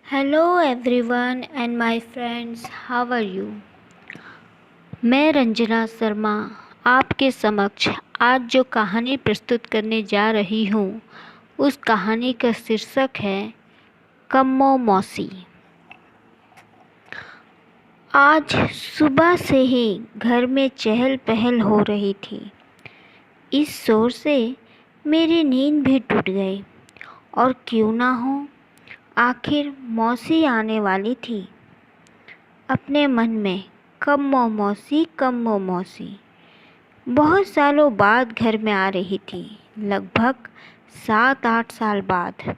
Hello everyone and my friends, how are you. मैं रंजना शर्मा आपके समक्ष आज जो कहानी प्रस्तुत करने जा रही हूँ उस कहानी का शीर्षक है कम्मो मौसी। आज सुबह से ही घर में चहल पहल हो रही थी। इस शोर से मेरी नींद भी टूट गई। और क्यों ना हो, आखिर मौसी आने वाली थी। अपने मन में कम्मो मौसी कम्मो मौसी बहुत सालों बाद घर में आ रही थी, लगभग 7-8 साल बाद।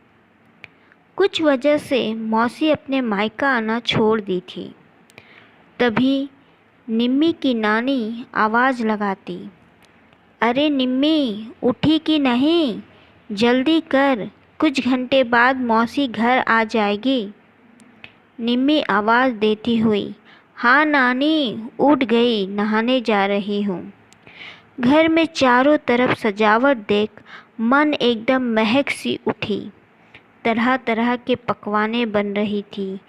कुछ वजह से मौसी अपने मायका आना छोड़ दी थी। तभी निम्मी की नानी आवाज़ लगाती, अरे निम्मी, उठी कि नहीं, जल्दी कर, कुछ घंटे बाद मौसी घर आ जाएगी। निम्मी आवाज़ देती हुई, हाँ नानी, उठ गई, नहाने जा रही हूँ। घर में चारों तरफ सजावट देख मन एकदम महक सी उठी। तरह तरह के पकवानें बन रही थी।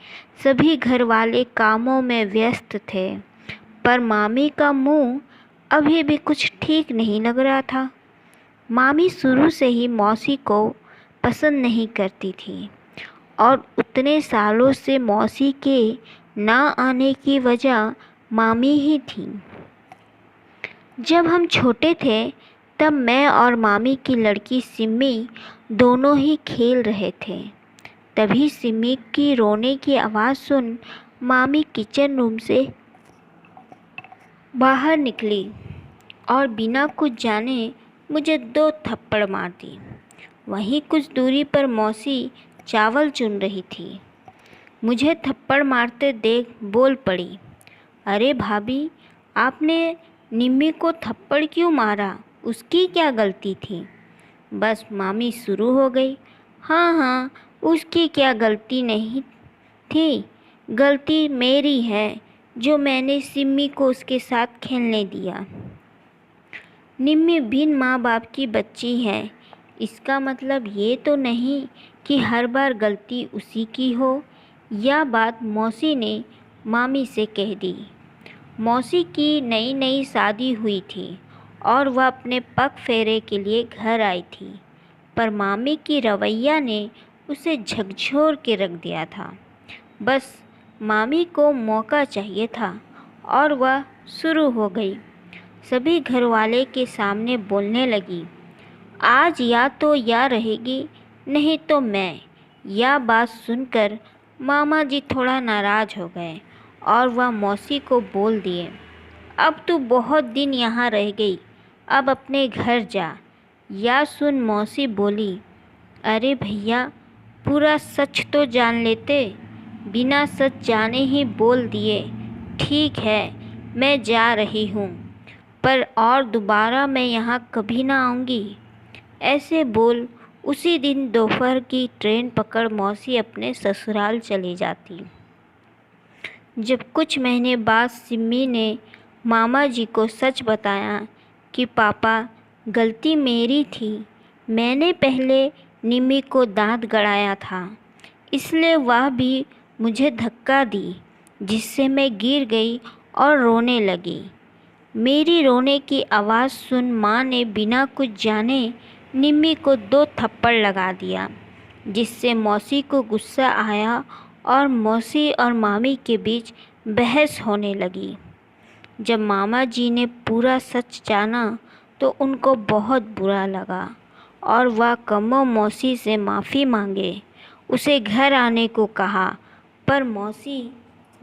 सभी घर वाले कामों में व्यस्त थे, पर मामी का मुंह अभी भी कुछ ठीक नहीं लग रहा था। मामी शुरू से ही मौसी को पसंद नहीं करती थी और उतने सालों से मौसी के ना आने की वजह मामी ही थी। जब हम छोटे थे तब मैं और मामी की लड़की सिम्मी दोनों ही खेल रहे थे। तभी सिम्मी की रोने की आवाज़ सुन मामी किचन रूम से बाहर निकली और बिना कुछ जाने मुझे 2 थप्पड़ मार दी। वहीं कुछ दूरी पर मौसी चावल चुन रही थी। मुझे थप्पड़ मारते देख बोल पड़ी, अरे भाभी, आपने निम्मी को थप्पड़ क्यों मारा, उसकी क्या गलती थी। बस मामी शुरू हो गई, हाँ हाँ, उसकी क्या गलती नहीं थी, गलती मेरी है जो मैंने सिम्मी को उसके साथ खेलने दिया। निम्मी बिन माँ बाप की बच्ची है, इसका मतलब ये तो नहीं कि हर बार गलती उसी की हो। यह बात मौसी ने मामी से कह दी। मौसी की नई नई शादी हुई थी और वह अपने पग फेरे के लिए घर आई थी, पर मामी की रवैया ने उसे झकझोर के रख दिया था। बस मामी को मौका चाहिए था और वह शुरू हो गई। सभी घरवाले के सामने बोलने लगी, आज या तो या रहेगी, नहीं तो मैं। यह बात सुनकर मामा जी थोड़ा नाराज़ हो गए और वह मौसी को बोल दिए, अब तू बहुत दिन यहाँ रह गई, अब अपने घर जा। या सुन मौसी बोली, अरे भैया, पूरा सच तो जान लेते, बिना सच जाने ही बोल दिए। ठीक है, मैं जा रही हूँ, पर और दोबारा मैं यहाँ कभी ना आऊँगी। ऐसे बोल उसी दिन दोपहर की ट्रेन पकड़ मौसी अपने ससुराल चली जाती। जब कुछ महीने बाद सिम्मी ने मामा जी को सच बताया कि पापा, गलती मेरी थी, मैंने पहले निम्मी को दांत गड़ाया था, इसलिए वह भी मुझे धक्का दी, जिससे मैं गिर गई और रोने लगी। मेरी रोने की आवाज़ सुन माँ ने बिना कुछ जाने निम्मी को 2 थप्पड़ लगा दिया, जिससे मौसी को गुस्सा आया और मौसी और मामी के बीच बहस होने लगी। जब मामा जी ने पूरा सच जाना तो उनको बहुत बुरा लगा और वह कम्मो मौसी से माफ़ी मांगे, उसे घर आने को कहा, पर मौसी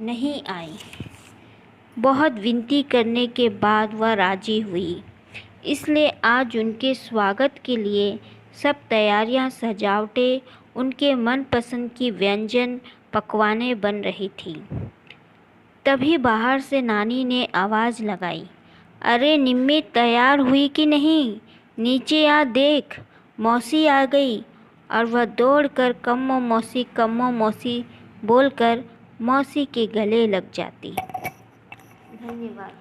नहीं आई। बहुत विनती करने के बाद वह राजी हुई, इसलिए आज उनके स्वागत के लिए सब तैयारियां, सजावटें, उनके मनपसंद की व्यंजन पकवानें बन रही थी। तभी बाहर से नानी ने आवाज़ लगाई, अरे निम्मी, तैयार हुई कि नहीं, नीचे आ देख, मौसी आ गई। और वह दौड़कर कम्मो मौसी बोलकर मौसी के गले लग जाती। धन्यवाद।